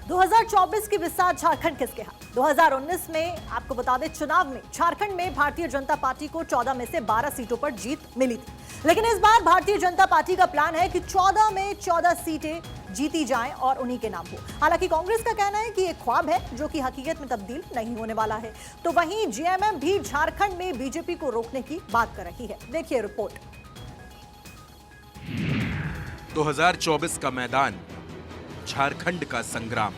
2024 की बिसात झारखंड किसके हाथ? 2019 में आपको बता दें, चुनाव में झारखंड में भारतीय जनता पार्टी को 14 में से 12 सीटों पर जीत मिली थी। लेकिन इस बार भारतीय जनता पार्टी का प्लान है कि 14 में 14 सीटें जीती जाएं और उन्हीं के नाम हो। हालांकि कांग्रेस का कहना है कि यह ख्वाब है जो कि हकीकत में तब्दील नहीं होने वाला है। तो वहीं जेएमएम भी झारखंड में बीजेपी को रोकने की बात कर रही है। देखिए रिपोर्ट। 2024 का मैदान, झारखंड का संग्राम,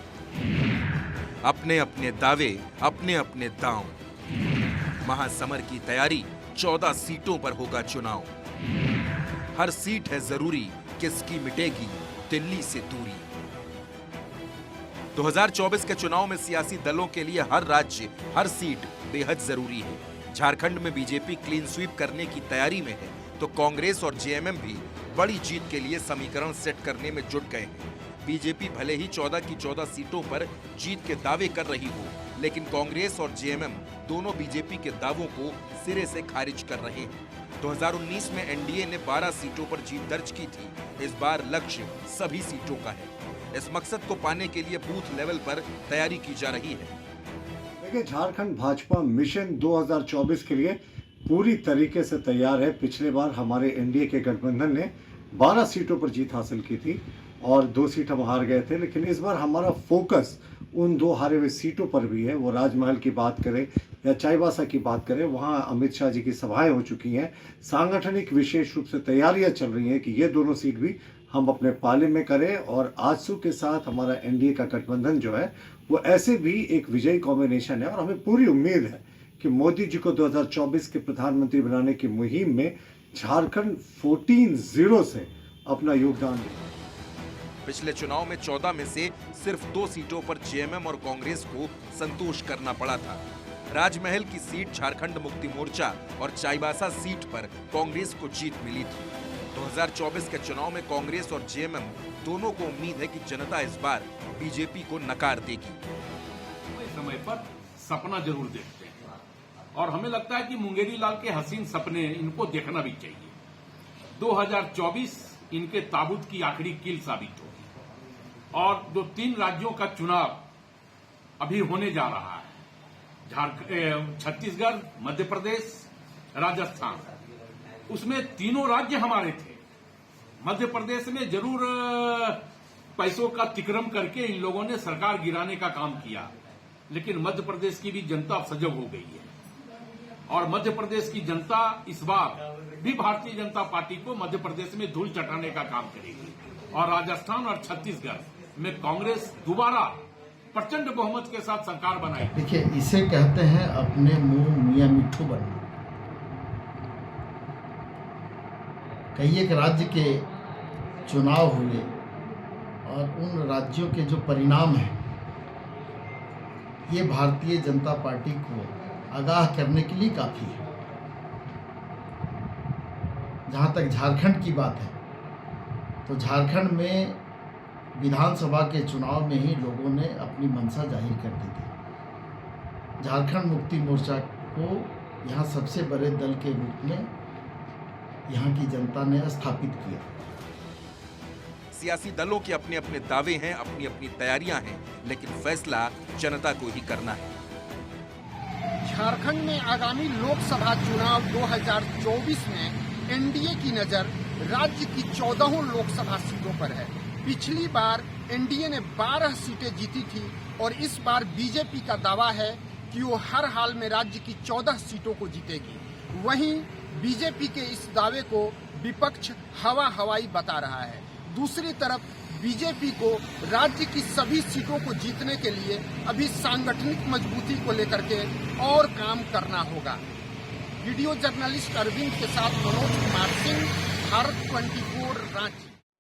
अपने अपने दावे, अपने अपने दांव। महासमर की तैयारी, 14 सीटों पर होगा चुनाव। हर सीट है जरूरी, किसकी मिटेगी दिल्ली से दूरी। 2024 के चुनाव में सियासी दलों के लिए हर राज्य, हर सीट बेहद जरूरी है। झारखंड में बीजेपी क्लीन स्वीप करने की तैयारी में है, तो कांग्रेस और जेएमएम भी बड़ी जीत के लिए समीकरण सेट करने में जुट गए हैं। बीजेपी भले ही 14 की 14 सीटों पर जीत के दावे कर रही हो, लेकिन कांग्रेस और जेएमएम दोनों बीजेपी के दावों को सिरे से खारिज कर रहे हैं। 2019 में एनडीए ने 12 सीटों पर जीत दर्ज की थी। इस बार लक्ष्य सभी सीटों का है। इस मकसद को पाने के लिए बूथ लेवल पर तैयारी की जा रही है। देखिए, झारखंड भाजपा मिशन 2024 के लिए पूरी तरीके से तैयार है। पिछले बार हमारे एनडीए के गठबंधन ने 12 सीटों पर जीत हासिल की थी और 2 सीट हम हार गए थे। लेकिन इस बार हमारा फोकस उन 2 हारे हुए सीटों पर भी है। वो राजमहल की बात करें या चाईबासा की बात करें, वहाँ अमित शाह जी की सभाएं हो चुकी हैं। सांगठनिक विशेष रूप से तैयारियां चल रही हैं कि ये दोनों सीट भी हम अपने पाले में करें। और आजसू के साथ हमारा एनडीए का गठबंधन जो है वो ऐसे भी एक विजयी कॉम्बिनेशन है। और हमें पूरी उम्मीद है कि मोदी जी को 2024 के प्रधानमंत्री बनाने की मुहिम में झारखंड 14-0 से अपना योगदान देगा। पिछले चुनाव में 14 में से सिर्फ 2 सीटों पर जेएमएम और कांग्रेस को संतोष करना पड़ा था। राजमहल की सीट झारखंड मुक्ति मोर्चा और चाईबासा सीट पर कांग्रेस को जीत मिली थी। 2024 के चुनाव में कांग्रेस और जेएमएम दोनों को उम्मीद है कि जनता इस बार बीजेपी को नकार देगी। समय पर सपना जरूर देखते हैं और हमें लगता है कि मुंगेरी लाल के हसीन सपने इनको देखना भी चाहिए। 2024 इनके ताबूत की आखिरी कील साबित होगी और जो 3 राज्यों का चुनाव अभी होने जा रहा है, छत्तीसगढ़, मध्य प्रदेश, राजस्थान, उसमें तीनों राज्य हमारे थे। मध्य प्रदेश में जरूर पैसों का तिक्रम करके इन लोगों ने सरकार गिराने का काम किया, लेकिन मध्य प्रदेश की भी जनता सजग हो गई है और मध्य प्रदेश की जनता इस बार भी भारतीय जनता पार्टी को मध्य प्रदेश में धूल चटाने का काम करेगी और राजस्थान और छत्तीसगढ़ में कांग्रेस दोबारा प्रचंड बहुमत के साथ सरकार बनाएगी। देखिए, इसे कहते हैं अपने मुंह मियां मिट्ठू बनना। कई एक राज्य के चुनाव हुए और उन राज्यों के जो परिणाम हैं, ये भारतीय जनता पार्टी को आगाह करने के लिए काफी है। जहाँ तक झारखंड की बात है, तो झारखंड में विधानसभा के चुनाव में ही लोगों ने अपनी मंशा जाहिर कर दी थी। झारखंड मुक्ति मोर्चा को यहाँ सबसे बड़े दल के रूप में यहाँ की जनता ने स्थापित किया। सियासी दलों के अपने अपने दावे हैं, अपनी अपनी तैयारियां हैं, लेकिन फैसला जनता को ही करना है। झारखंड में आगामी लोकसभा चुनाव 2024 में एनडीए की नजर राज्य की 14 लोकसभा सीटों पर है। पिछली बार एनडीए ने 12 सीटें जीती थी और इस बार बीजेपी का दावा है कि वो हर हाल में राज्य की 14 सीटों को जीतेगी। वहीं बीजेपी के इस दावे को विपक्ष हवाई बता रहा है। दूसरी तरफ बीजेपी को राज्य की सभी सीटों को जीतने के लिए अभी सांगठनिक मजबूती को लेकर के और काम करना होगा। वीडियो जर्नलिस्ट अरविंद के साथ मनोज कुमार सिंह, भारत 24, रांची।